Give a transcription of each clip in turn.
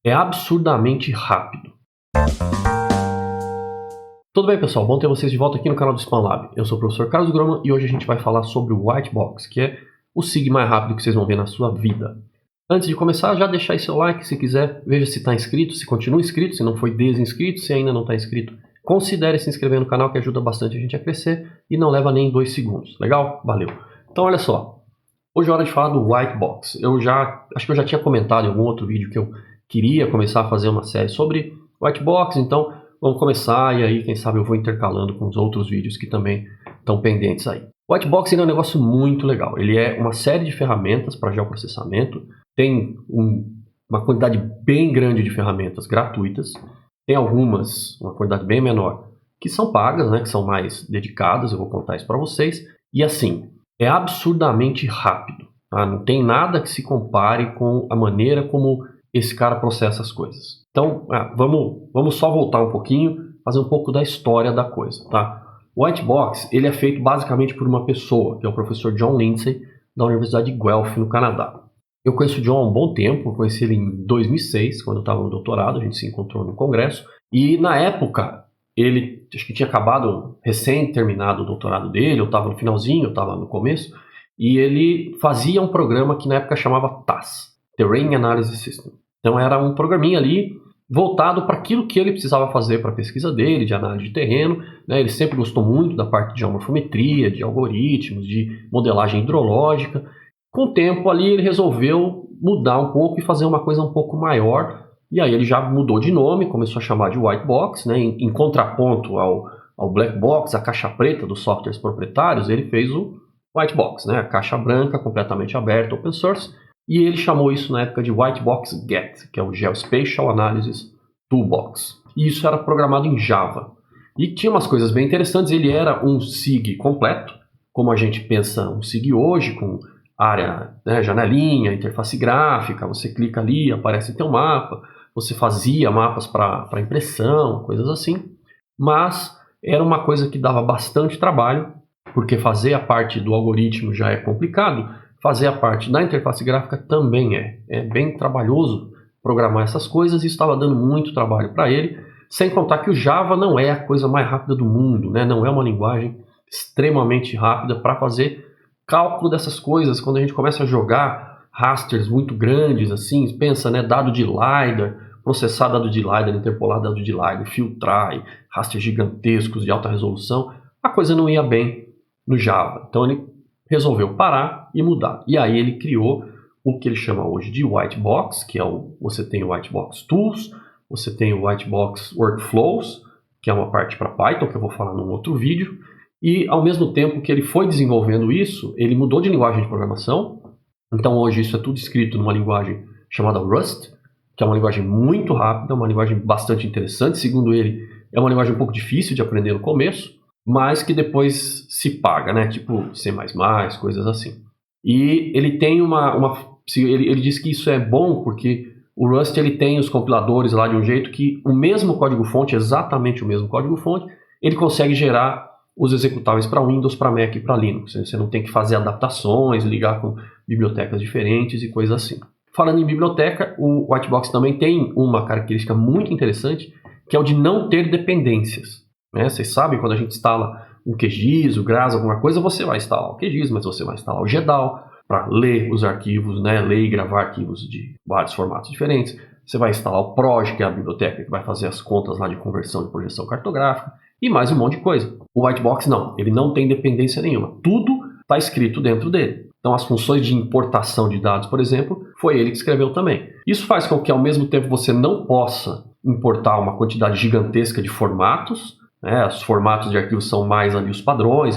é absurdamente rápido. Tudo bem, pessoal? Bom ter vocês de volta aqui no canal do Spam Lab. Eu sou o professor Carlos Groman e hoje a gente vai falar sobre o White Box, que é o SIG mais rápido que vocês vão ver na sua vida. Antes de começar, já deixa aí seu like, se quiser, veja se está inscrito, se continua inscrito, se não foi desinscrito, se ainda não está inscrito, considere se inscrever no canal que ajuda bastante a gente a crescer e não leva nem 2 segundos. Legal? Valeu! Então olha só, hoje é hora de falar do White Box. Acho que eu já tinha comentado em algum outro vídeo que eu queria começar a fazer uma série sobre White Box, então vamos começar e aí quem sabe eu vou intercalando com os outros vídeos que também estão pendentes aí. O White Box é um negócio muito legal, ele é uma série de ferramentas para geoprocessamento, tem uma quantidade bem grande de ferramentas gratuitas, tem algumas, uma quantidade bem menor, que são pagas, né, que são mais dedicadas, eu vou contar isso para vocês, e assim, é absurdamente rápido, tá? Não tem nada que se compare com a maneira como esse cara processa as coisas. Então, vamos só voltar um pouquinho, fazer um pouco da história da coisa, tá? O White Box, ele é feito basicamente por uma pessoa, que é o professor John Lindsay, da Universidade de Guelph, no Canadá. Eu conheço o John há um bom tempo, conheci ele em 2006, quando eu estava no doutorado, a gente se encontrou no congresso, e na época, ele acho que tinha acabado, recém-terminado o doutorado dele, eu estava no finalzinho, eu estava no começo, e ele fazia um programa que na época chamava TAS, Terrain Analysis System. Então era um programinha ali voltado para aquilo que ele precisava fazer para a pesquisa dele, de análise de terreno, né? Ele sempre gostou muito da parte de geomorfometria, de algoritmos, de modelagem hidrológica. Com o tempo ali ele resolveu mudar um pouco e fazer uma coisa um pouco maior, e aí ele já mudou de nome, começou a chamar de White Box, né? Em contraponto ao Black Box, a caixa preta dos softwares proprietários, ele fez o White Box, né? A caixa branca, completamente aberta, open source, e ele chamou isso na época de White Box GET, que é o Geospatial Analysis Toolbox. E isso era programado em Java. E tinha umas coisas bem interessantes, ele era um SIG completo, como a gente pensa um SIG hoje, com área, né, janelinha, interface gráfica, você clica ali, aparece teu mapa, você fazia mapas para impressão, coisas assim. Mas era uma coisa que dava bastante trabalho, porque fazer a parte do algoritmo já é complicado, fazer a parte da interface gráfica também é bem trabalhoso programar essas coisas e estava dando muito trabalho para ele, sem contar que o Java não é a coisa mais rápida do mundo, né? Não é uma linguagem extremamente rápida para fazer cálculo dessas coisas. Quando a gente começa a jogar rasters muito grandes, assim, pensa, né, dado de LiDAR, processar dado de LiDAR, interpolar dado de LiDAR, filtrar, rasters gigantescos de alta resolução, a coisa não ia bem no Java. Então ele resolveu parar e mudar. E aí ele criou o que ele chama hoje de White Box, que é você tem o White Box Tools, você tem o White Box Workflows, que é uma parte para Python, que eu vou falar num outro vídeo, e ao mesmo tempo que ele foi desenvolvendo isso, ele mudou de linguagem de programação. Então hoje isso é tudo escrito numa linguagem chamada Rust, que é uma linguagem muito rápida, uma linguagem bastante interessante, segundo ele, é uma linguagem um pouco difícil de aprender no começo, mas que depois se paga, né? Tipo C++, coisas assim. E ele tem ele diz que isso é bom porque o Rust ele tem os compiladores lá de um jeito que o mesmo código-fonte, exatamente o mesmo código-fonte, ele consegue gerar os executáveis para Windows, para Mac e para Linux. Você não tem que fazer adaptações, ligar com bibliotecas diferentes e coisas assim. Falando em biblioteca, o White Box também tem uma característica muito interessante, que é o de não ter dependências. Né? Vocês sabem, quando a gente instala o QGIS, o GRAS, alguma coisa, você vai instalar o QGIS, mas você vai instalar o GEDAL para ler os arquivos, né? Ler e gravar arquivos de vários formatos diferentes. Você vai instalar o PROG, que é a biblioteca que vai fazer as contas lá de conversão e projeção cartográfica, e mais um monte de coisa. O White Box não, ele não tem dependência nenhuma. Tudo está escrito dentro dele. Então as funções de importação de dados, por exemplo, foi ele que escreveu também. Isso faz com que ao mesmo tempo você não possa importar uma quantidade gigantesca de formatos, né? Os formatos de arquivos são mais ali os padrões,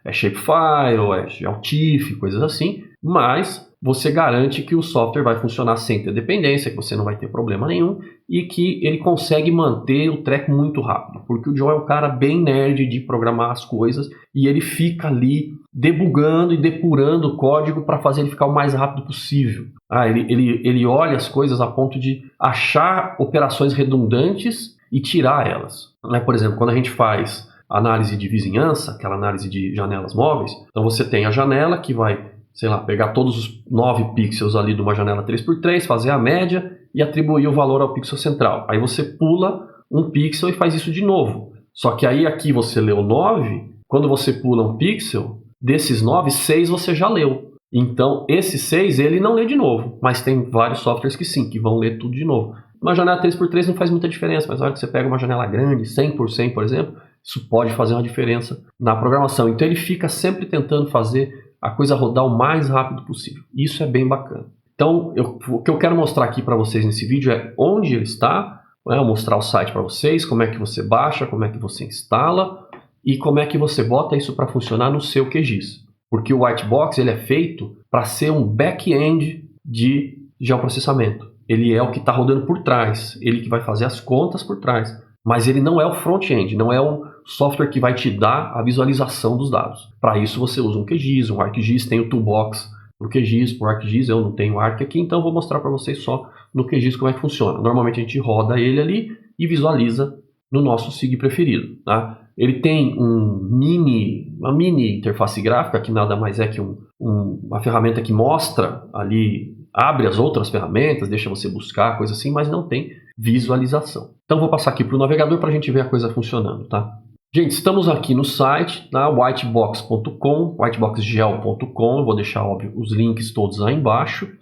é shapefile, é GeoTIFF, coisas assim, mas você garante que o software vai funcionar sem ter dependência, que você não vai ter problema nenhum e que ele consegue manter o treco muito rápido, porque o John é um cara bem nerd de programar as coisas e ele fica ali debugando e depurando o código para fazer ele ficar o mais rápido possível. Ele olha as coisas a ponto de achar operações redundantes e tirar elas. Por exemplo, quando a gente faz análise de vizinhança, aquela análise de janelas móveis, então você tem a janela que vai, sei lá, pegar todos os 9 pixels ali de uma janela 3x3, fazer a média e atribuir o valor ao pixel central. Aí você pula um pixel e faz isso de novo. Só que aí aqui você leu 9, quando você pula um pixel, desses 9, 6 você já leu. Então esse 6 ele não lê de novo, mas tem vários softwares que sim, que vão ler tudo de novo. Uma janela 3x3 não faz muita diferença, mas na hora que você pega uma janela grande, 100 por 100, por exemplo, isso pode fazer uma diferença na programação. Então ele fica sempre tentando fazer a coisa rodar o mais rápido possível. Isso é bem bacana. Então o que eu quero mostrar aqui para vocês nesse vídeo é onde ele está, né? Mostrar o site para vocês, como é que você baixa, como é que você instala e como é que você bota isso para funcionar no seu QGIS. Porque o Whitebox ele é feito para ser um back-end de geoprocessamento. Ele é o que está rodando por trás, ele que vai fazer as contas por trás. Mas ele não é o front-end, não é o software que vai te dar a visualização dos dados. Para isso você usa um QGIS, um ArcGIS, tem o Toolbox para o QGIS, para o ArcGIS, eu não tenho Arc aqui, então eu vou mostrar para vocês só no QGIS como é que funciona. Normalmente a gente roda ele ali e visualiza no nosso SIG preferido. Tá? Ele tem uma mini interface gráfica, que nada mais é que uma ferramenta que mostra ali, abre as outras ferramentas, deixa você buscar, coisa assim, mas não tem visualização. Então vou passar aqui para o navegador para a gente ver a coisa funcionando. Tá? Gente, estamos aqui no site, tá? whitebox.com, whiteboxgel.com, eu vou deixar, óbvio, os links todos aí embaixo.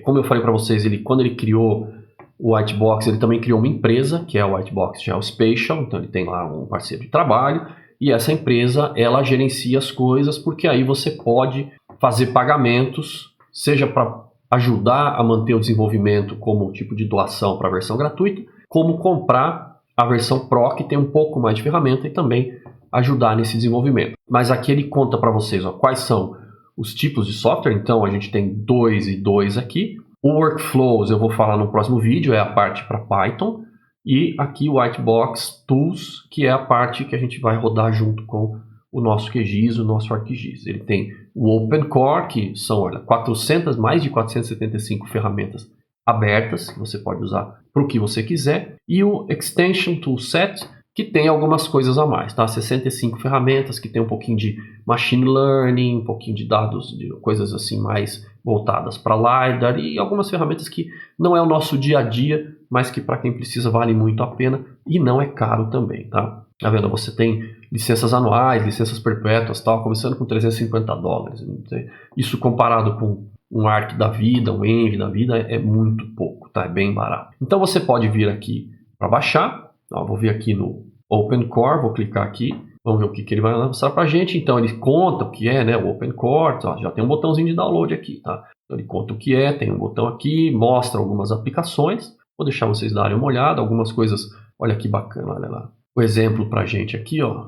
Como eu falei para vocês, quando ele criou o Whitebox, ele também criou uma empresa, que é o Whitebox Geospatial, então ele tem lá um parceiro de trabalho, e essa empresa, ela gerencia as coisas, porque aí você pode fazer pagamentos, seja para ajudar a manter o desenvolvimento como tipo de doação para a versão gratuita, como comprar a versão Pro, que tem um pouco mais de ferramenta e também ajudar nesse desenvolvimento. Mas aqui ele conta para vocês quais são os tipos de software, então a gente tem 2 e 2 aqui. O Workflows eu vou falar no próximo vídeo, é a parte para Python. E aqui o Whitebox Tools, que é a parte que a gente vai rodar junto com o nosso QGIS, o nosso ArcGIS. Ele tem o OpenCore, que são mais de 475 ferramentas abertas, que você pode usar para o que você quiser. E o Extension Toolset, que tem algumas coisas a mais, tá? 65 ferramentas, que tem um pouquinho de Machine Learning, um pouquinho de dados, de coisas assim mais voltadas para LiDAR e algumas ferramentas que não é o nosso dia a dia, mas que para quem precisa vale muito a pena e não é caro também, tá? Tá vendo? Você tem licenças anuais, licenças perpétuas, tal, começando com $350. Isso comparado com um Arc da vida, um Envy da vida, é muito pouco, tá? É bem barato. Então você pode vir aqui para baixar. Vou vir aqui no OpenCore, vou clicar aqui, vamos ver o que ele vai mostrar para a gente. Então ele conta o que é, né, o OpenCore, já tem um botãozinho de download aqui, tá? Então ele conta o que é, tem um botão aqui, mostra algumas aplicações. Vou deixar vocês darem uma olhada, algumas coisas, olha que bacana, olha lá. O exemplo para a gente aqui, ó,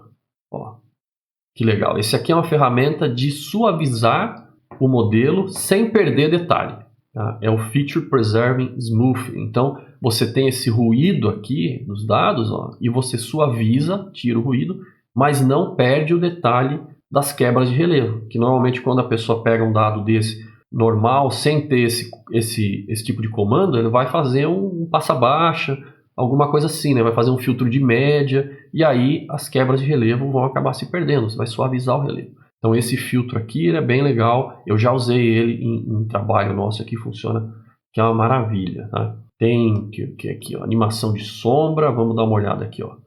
que legal. Esse aqui é uma ferramenta de suavizar o modelo sem perder detalhe. Tá? É o Feature Preserving Smoothing. Então você tem esse ruído aqui nos dados, ó, e você suaviza, tira o ruído, mas não perde o detalhe das quebras de relevo. Que normalmente quando a pessoa pega um dado desse normal, sem ter esse tipo de comando, ele vai fazer um passa-baixa, alguma coisa assim, né? Vai fazer um filtro de média, e aí as quebras de relevo vão acabar se perdendo, você vai suavizar o relevo. Então esse filtro aqui ele é bem legal, eu já usei ele em trabalho nosso aqui, funciona, que é uma maravilha. Tá? Tem que aqui, ó, animação de sombra, vamos dar uma olhada aqui. Ó.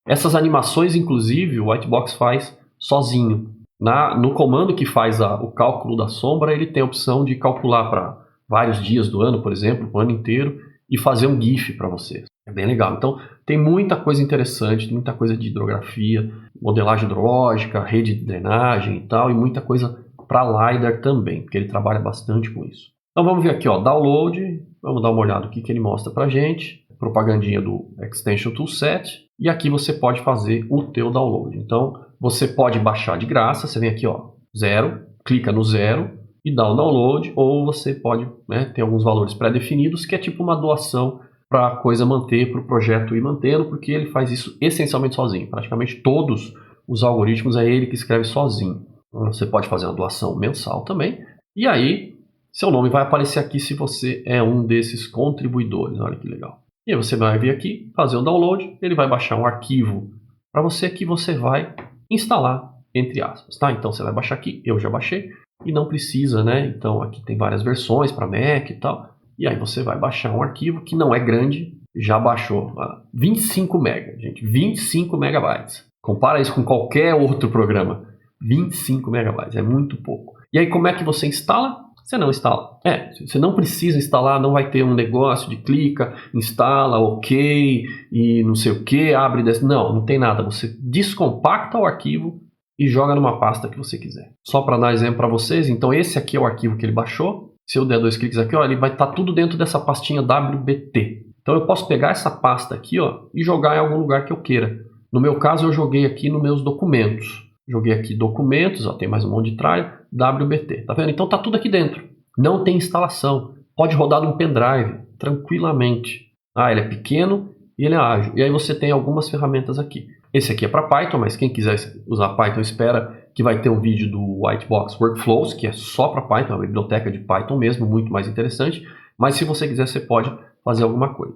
Essas animações, inclusive, o Whitebox faz sozinho. No comando que faz o cálculo da sombra, ele tem a opção de calcular para vários dias do ano, por exemplo, o ano inteiro, e fazer um GIF para você. É bem legal. Então, tem muita coisa interessante, muita coisa de hidrografia, modelagem hidrológica, rede de drenagem e tal, e muita coisa para LiDAR também, porque ele trabalha bastante com isso. Então, vamos ver aqui, ó, download, vamos dar uma olhada no que ele mostra para gente, propagandinha do Extension Toolset, e aqui você pode fazer o teu download. Então, você pode baixar de graça, você vem aqui, ó, 0, clica no 0 e dá o download, ou você pode, né, ter alguns valores pré-definidos, que é tipo uma doação para a coisa manter, para o projeto ir mantendo, porque ele faz isso essencialmente sozinho. Praticamente todos os algoritmos é ele que escreve sozinho. Você pode fazer uma doação mensal também, e aí seu nome vai aparecer aqui se você é um desses contribuidores. Olha que legal. E aí você vai vir aqui, fazer o download, ele vai baixar um arquivo para você que você vai instalar, entre aspas. Tá? Então você vai baixar aqui, eu já baixei, e não precisa, né? Então aqui tem várias versões para Mac e tal. E aí você vai baixar um arquivo que não é grande, já baixou 25 MB, gente, 25 megabytes. Compara isso com qualquer outro programa, 25 megabytes, é muito pouco. E aí como é que você instala? Você não instala. Você não precisa instalar, não vai ter um negócio de clica, instala, ok, e não sei o que, abre... Não tem nada. Você descompacta o arquivo e joga numa pasta que você quiser. Só para dar exemplo para vocês, então esse aqui é o arquivo que ele baixou. Se eu der 2 cliques aqui, ele vai estar tudo dentro dessa pastinha WBT. Então eu posso pegar essa pasta aqui e jogar em algum lugar que eu queira. No meu caso, eu joguei aqui nos meus documentos. Joguei aqui documentos, tem mais um monte de tralha, WBT, tá vendo? Então tá tudo aqui dentro, não tem instalação, pode rodar num pendrive, tranquilamente. Ele é pequeno e ele é ágil, e aí você tem algumas ferramentas aqui. Esse aqui é para Python, mas quem quiser usar Python espera que vai ter um vídeo do Whitebox Workflows, que é só para Python, é uma biblioteca de Python mesmo, muito mais interessante, mas se você quiser você pode fazer alguma coisa.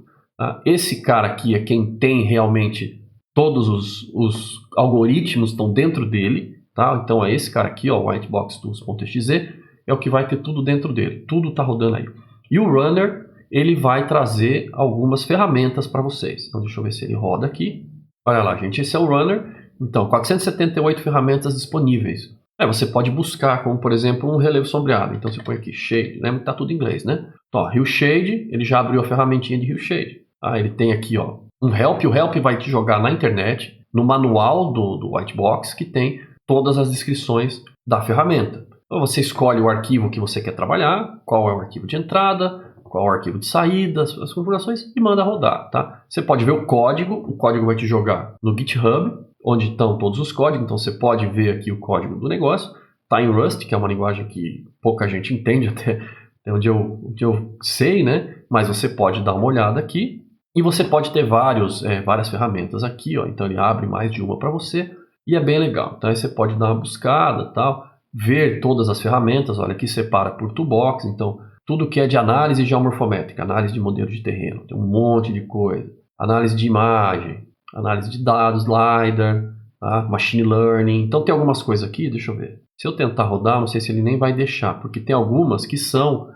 Esse cara aqui é quem tem realmente... Todos os algoritmos estão dentro dele, tá? Então é esse cara aqui, whiteboxtools.exe, é o que vai ter tudo dentro dele. Tudo está rodando aí. E o runner, ele vai trazer algumas ferramentas para vocês. Então deixa eu ver se ele roda aqui. Olha lá, gente, esse é o runner. Então, 478 ferramentas disponíveis. Você pode buscar, como por exemplo, um relevo sombreado. Então você põe aqui Shade, lembra que está tudo em inglês, né? Então, Hue Shade, ele já abriu a ferramentinha de Hue Shade. Ele tem aqui, um help. O help vai te jogar na internet, no manual do Whitebox, que tem todas as descrições da ferramenta. Então você escolhe o arquivo que você quer trabalhar, qual é o arquivo de entrada, qual é o arquivo de saída, as configurações, e manda rodar, tá? Você pode ver o código vai te jogar no GitHub, onde estão todos os códigos, então você pode ver aqui o código do negócio. Está em Rust, que é uma linguagem que pouca gente entende, até onde eu sei, né? Mas você pode dar uma olhada aqui. E você pode ter várias ferramentas aqui, então ele abre mais de uma para você e é bem legal. Então aí você pode dar uma buscada, tal, ver todas as ferramentas. Olha, aqui separa por toolbox, então tudo que é de análise geomorfométrica, análise de modelo de terreno, tem um monte de coisa. Análise de imagem, análise de dados, LiDAR, tá? Machine Learning. Então tem algumas coisas aqui, deixa eu ver. Se eu tentar rodar, não sei se ele nem vai deixar, porque tem algumas que são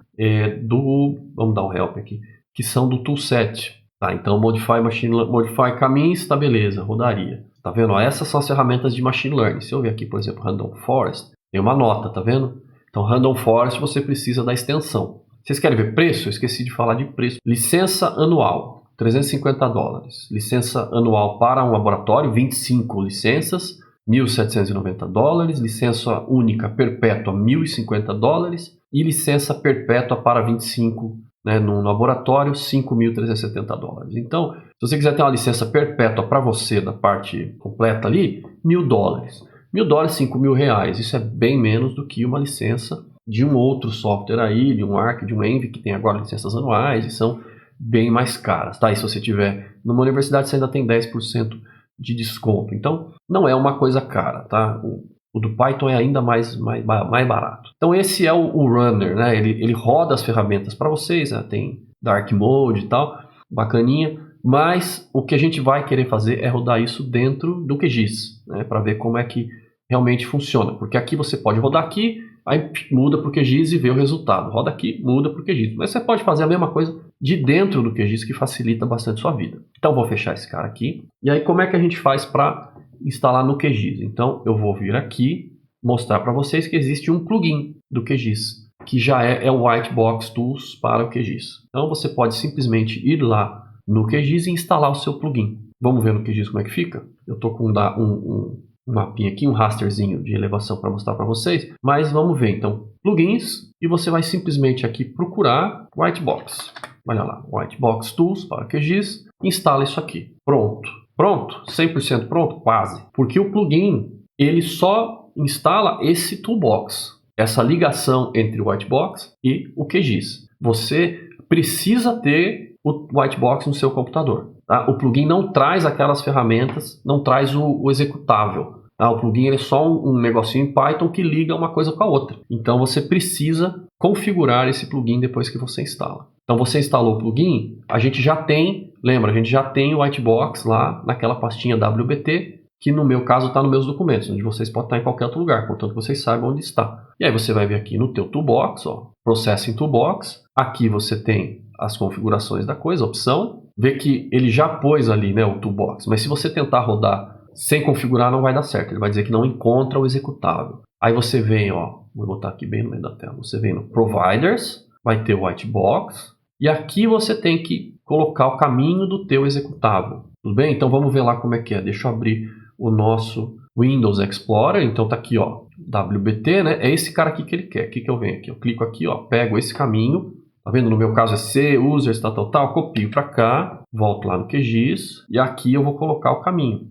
vamos dar um help aqui, que são do toolset. Então modify caminhos, tá beleza, rodaria. Tá vendo? Essas são as ferramentas de Machine Learning. Se eu ver aqui, por exemplo, Random Forest, tem uma nota, tá vendo? Então Random Forest você precisa da extensão. Vocês querem ver preço? Eu esqueci de falar de preço. Licença anual, $350. Licença anual para um laboratório, 25 licenças, $1.790. Licença única perpétua, $1.050. E licença perpétua para 25 no laboratório, $5.370. Então, se você quiser ter uma licença perpétua para você, da parte completa ali, $1.000. $1.000, R$5.000. Isso é bem menos do que uma licença de um outro software aí, de um Arc, de um Envy, que tem agora licenças anuais e são bem mais caras, tá? E se você tiver numa universidade, você ainda tem 10% de desconto. Então, não é uma coisa cara, tá? O do Python é ainda mais barato. Então esse é o runner, né? Ele roda as ferramentas para vocês, né? Tem dark mode e tal, bacaninha. Mas o que a gente vai querer fazer é rodar isso dentro do QGIS, né? Para ver como é que realmente funciona. Porque aqui você pode rodar aqui, aí muda para o QGIS e vê o resultado. Roda aqui, muda para o QGIS. Mas você pode fazer a mesma coisa de dentro do QGIS, que facilita bastante sua vida. Então vou fechar esse cara aqui. E aí como é que a gente faz para instalar no QGIS? Então eu vou vir aqui, mostrar para vocês que existe um plugin do QGIS, que já é o Whitebox Tools para o QGIS. Então você pode simplesmente ir lá no QGIS e instalar o seu plugin. Vamos ver no QGIS como é que fica? Eu estou com um mapinha aqui, um rasterzinho de elevação para mostrar para vocês, mas vamos ver então, plugins, e você vai simplesmente aqui procurar Whitebox. Olha lá, Whitebox Tools para QGIS, instala isso aqui. Pronto. Pronto? 100% pronto? Quase. Porque o plugin, ele só instala esse toolbox, essa ligação entre o Whitebox e o QGIS. Você precisa ter o Whitebox no seu computador. Tá? O plugin não traz aquelas ferramentas, não traz o executável. Tá? O plugin é só um negocinho em Python que liga uma coisa com a outra. Então você precisa configurar esse plugin depois que você instala. Então você instalou o plugin, a gente já tem, lembra, a gente já tem o Whitebox lá naquela pastinha WBT, que no meu caso está nos meus documentos, onde vocês podem estar em qualquer outro lugar, portanto vocês saibam onde está. E aí você vai vir aqui no teu toolbox, ó, Processing Toolbox, aqui você tem as configurações da coisa, opção, vê que ele já pôs ali, né, o toolbox, mas se você tentar rodar sem configurar não vai dar certo, ele vai dizer que não encontra o executável. Aí você vem, ó, vou botar aqui bem no meio da tela, você vem no Providers, vai ter o Whitebox, e aqui você tem que colocar o caminho do teu executável. Tudo bem? Então vamos ver lá como é que é. Deixa eu abrir o nosso Windows Explorer. Então tá aqui, ó, WBT, né? É esse cara aqui que ele quer. O que eu venho aqui? Eu clico aqui, ó, pego esse caminho. Tá vendo? No meu caso é C, users, tal. Copio para cá, volto lá no QGIS e aqui eu vou colocar o caminho.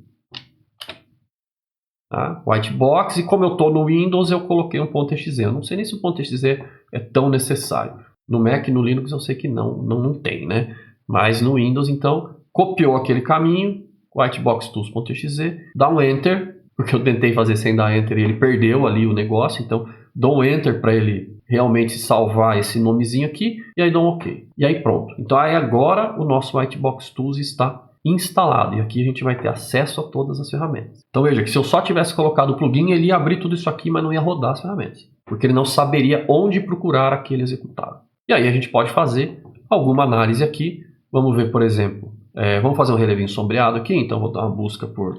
Tá? Whitebox, e como eu estou no Windows, eu coloquei um .exe. Eu não sei nem se o .exe é tão necessário. No Mac e no Linux eu sei que não tem, né? Mas no Windows, então, copiou aquele caminho, whiteboxtools.exe, dá um Enter, porque eu tentei fazer sem dar Enter e ele perdeu ali o negócio, então dou um Enter para ele realmente salvar esse nomezinho aqui, e aí dou um OK. E aí pronto. Então aí agora o nosso Whitebox Tools está instalado, e aqui a gente vai ter acesso a todas as ferramentas. Então veja que se eu só tivesse colocado o plugin, ele ia abrir tudo isso aqui, mas não ia rodar as ferramentas, porque ele não saberia onde procurar aquele executável. E aí a gente pode fazer alguma análise aqui. Vamos ver, por exemplo, vamos fazer um relevinho sombreado aqui, então vou dar uma busca por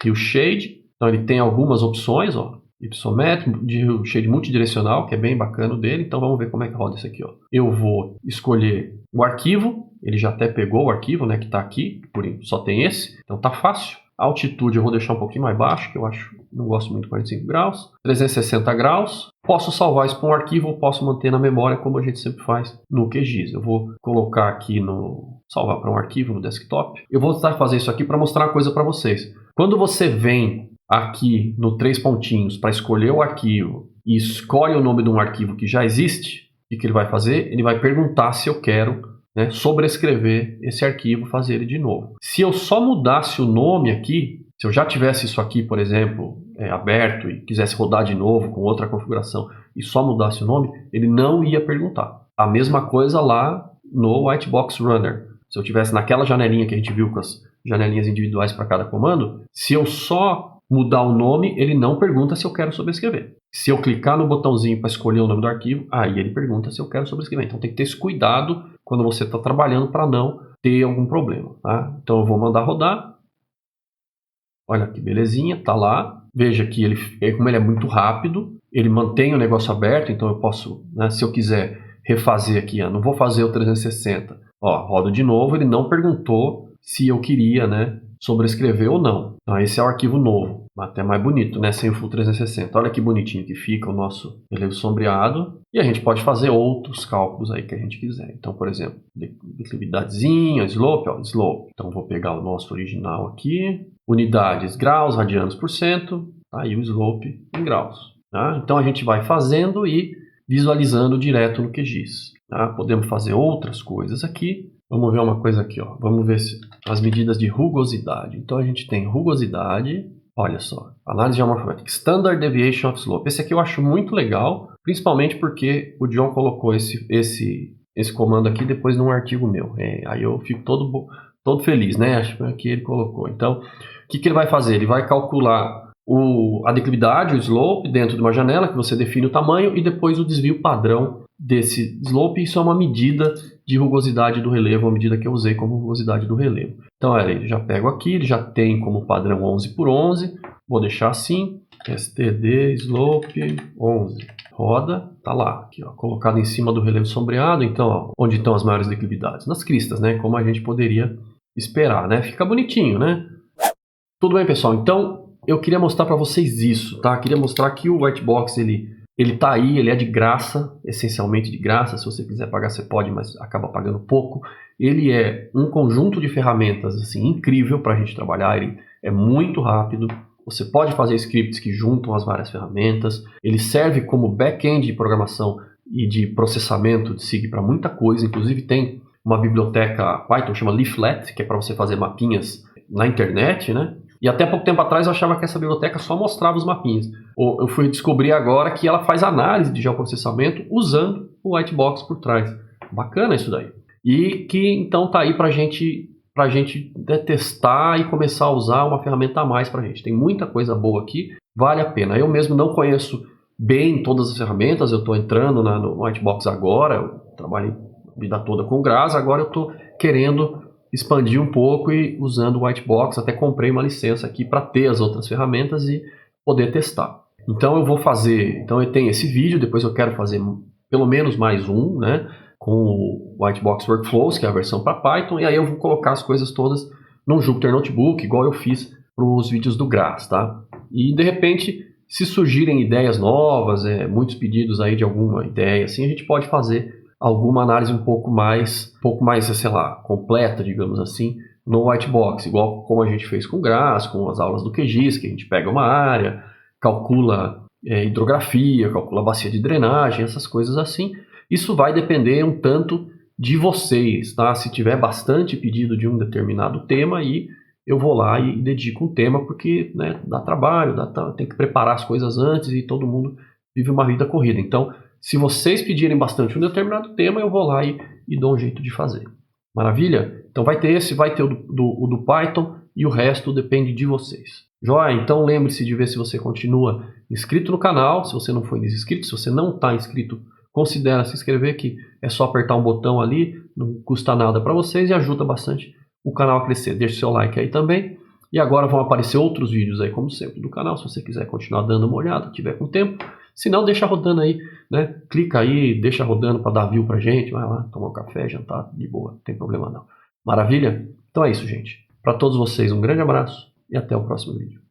Hue Shade. Então ele tem algumas opções, ó, isométrico, de Hue Shade multidirecional, que é bem bacana dele. Então vamos ver como é que roda isso aqui, ó. Eu vou escolher o arquivo, ele já até pegou o arquivo, né, que está aqui, só tem esse, então tá fácil. A altitude eu vou deixar um pouquinho mais baixo, que eu não gosto muito de 45 graus. 360 graus. Posso salvar isso para um arquivo ou posso manter na memória, como a gente sempre faz no QGIS. Eu vou colocar aqui salvar para um arquivo no desktop. Eu vou tentar fazer isso aqui para mostrar uma coisa para vocês. Quando você vem aqui no 3 pontinhos para escolher o arquivo e escolhe o nome de um arquivo que já existe, o que ele vai fazer? Ele vai perguntar se eu quero, né, sobrescrever esse arquivo, fazer ele de novo. Se eu só mudasse o nome aqui, se eu já tivesse isso aqui, por exemplo, aberto e quisesse rodar de novo com outra configuração e só mudasse o nome, ele não ia perguntar. A mesma coisa lá no Whitebox Runner. Se eu tivesse naquela janelinha que a gente viu com as janelinhas individuais para cada comando, se eu só mudar o nome, ele não pergunta se eu quero sobrescrever. Se eu clicar no botãozinho para escolher o nome do arquivo, aí ele pergunta se eu quero sobrescrever. Então tem que ter esse cuidado quando você está trabalhando para não ter algum problema. Tá? Então eu vou mandar rodar. Olha que belezinha, tá lá. Veja que como ele é muito rápido, ele mantém o negócio aberto, então eu posso, né, se eu quiser refazer aqui, não vou fazer o 360. Ó, rodo de novo, ele não perguntou se eu queria, né, sobrescrever ou não. Então esse é o arquivo novo, até mais bonito, né, sem o Full 360. Olha que bonitinho que fica o nosso relevo sombreado. E a gente pode fazer outros cálculos aí que a gente quiser. Então, por exemplo, declividadezinha, slope, ó, slope. Então vou pegar o nosso original aqui, unidades, graus, radianos por cento, tá? E o slope em graus. Tá? Então a gente vai fazendo e visualizando direto no QGIS. Tá? Podemos fazer outras coisas aqui. Vamos ver uma coisa aqui, ó. Vamos ver as medidas de rugosidade. Então a gente tem rugosidade, olha só, análise geomorfométrica, Standard Deviation of Slope. Esse aqui eu acho muito legal, principalmente porque o John colocou esse comando aqui depois num artigo meu. Aí eu fico todo feliz, né? Acho que ele colocou. Então, o que ele vai fazer? Ele vai calcular a declividade, o slope, dentro de uma janela, que você define o tamanho, e depois o desvio padrão desse slope. Isso é uma medida de rugosidade do relevo, uma medida que eu usei como rugosidade do relevo. Então, olha, ele já pego aqui, ele já tem como padrão 11 por 11, vou deixar assim, std slope 11, roda, tá lá, aqui, ó, colocado em cima do relevo sombreado. Então, ó, onde estão as maiores declividades? Nas cristas, né, como a gente poderia esperar, né, fica bonitinho, né? Tudo bem, pessoal, então eu queria mostrar para vocês isso, tá? Queria mostrar que o Whitebox, ele tá aí, ele é de graça, essencialmente de graça. Se você quiser pagar, você pode, mas acaba pagando pouco. Ele é um conjunto de ferramentas assim, incrível para a gente trabalhar, ele é muito rápido. Você pode fazer scripts que juntam as várias ferramentas. Ele serve como back-end de programação e de processamento de SIG para muita coisa. Inclusive tem uma biblioteca Python, chama Leaflet, que é para você fazer mapinhas na internet, né? E até pouco tempo atrás eu achava que essa biblioteca só mostrava os mapinhas. Eu fui descobrir agora que ela faz análise de geoprocessamento usando o Whitebox por trás. Bacana isso daí. E que então tá aí pra gente para a gente testar e começar a usar uma ferramenta a mais para a gente. Tem muita coisa boa aqui, vale a pena. Eu mesmo não conheço bem todas as ferramentas, eu estou entrando no Whitebox agora, eu trabalho a vida toda com Grass, agora eu estou querendo expandir um pouco e usando o Whitebox, até comprei uma licença aqui para ter as outras ferramentas e poder testar. Então eu vou fazer, então eu tenho esse vídeo, depois eu quero fazer pelo menos mais um, né, com o Whitebox Workflows, que é a versão para Python, e aí eu vou colocar as coisas todas num Jupyter Notebook, igual eu fiz para os vídeos do Grass, tá? E de repente, se surgirem ideias novas, muitos pedidos aí de alguma ideia, assim, a gente pode fazer alguma análise um pouco mais, sei lá, completa, digamos assim, no Whitebox, igual como a gente fez com o Grass, com as aulas do QGIS, que a gente pega uma área, calcula hidrografia, calcula bacia de drenagem, essas coisas assim. Isso vai depender um tanto de vocês, tá? Se tiver bastante pedido de um determinado tema, aí eu vou lá e dedico um tema, porque, né, dá trabalho, tem que preparar as coisas antes e todo mundo vive uma vida corrida. Então, se vocês pedirem bastante um determinado tema, eu vou lá e dou um jeito de fazer. Maravilha? Então vai ter esse, vai ter o do Python e o resto depende de vocês. Joia? Então lembre-se de ver se você continua inscrito no canal, se você não for inscrito, se você não está inscrito, considere se inscrever, que é só apertar um botão ali, não custa nada para vocês e ajuda bastante o canal a crescer. Deixe seu like aí também. E agora vão aparecer outros vídeos aí, como sempre, do canal, se você quiser continuar dando uma olhada, tiver com tempo. Se não, deixa rodando aí, né? Clica aí, deixa rodando para dar view pra gente, vai lá, tomar um café, jantar, de boa, não tem problema não. Maravilha? Então é isso, gente. Para todos vocês, um grande abraço e até o próximo vídeo.